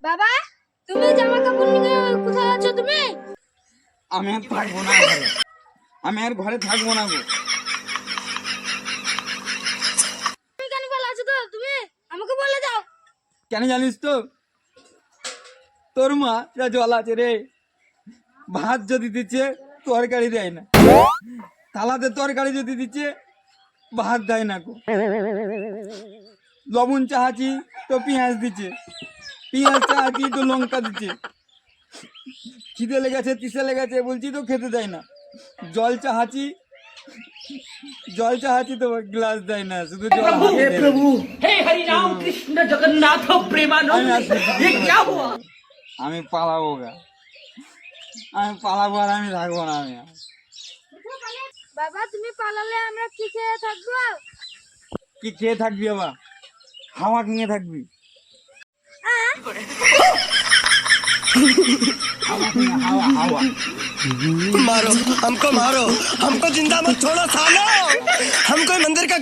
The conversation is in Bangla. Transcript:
বাবা, তুমি জামা কাপড় নিয়ে কোথায় আছো তুমি? আমি আর থাকবো না ঘরে। আমি আর ঘরে থাকবো না গো। তুমি কেন পালাচ্ছো তো তুমি? আমাকে বলে দাও। কেন জানিস তো? তোর মা যা জল আছে রে, ভাত যদি দিচ্ছে তরকারি দেয় না, থালাতে তরকারি যদি দিচ্ছে ভাত দেয় না গো। লবণ চাহাচ্ছি তো পেঁয়াজ দিচ্ছে, পেঁয়াজ চাহাচ্ছি তো লঙ্কা দিচ্ছে। খিদে লেগেছে তিসে লেগেছে বলছি তো খেতে দেয় না। জল চাহাচ্ছি তো গ্লাস দেয় না, শুধু জল হাতে हे দেয়। प्रभु हे हरि राम कृष्ण जगन्नाथ আমি प्रेमानंद আর সহ্য ये করতে क्या পারছি हुआ না। আমি পালাবো গা, আমি পালাবো আর আমি থাকবো না। আমি আর। বাবা, তুমি পালালে আমরা কি খেয়ে থাকবো? কি খেয়ে থাকবি বাবা? হাওয়া কিনে থাকবি। হাওয়া কিনে, হাওয়া হাওয়া। मारो हमको जिंदा मत छोड़ो सालो। हम कोई मंदिर का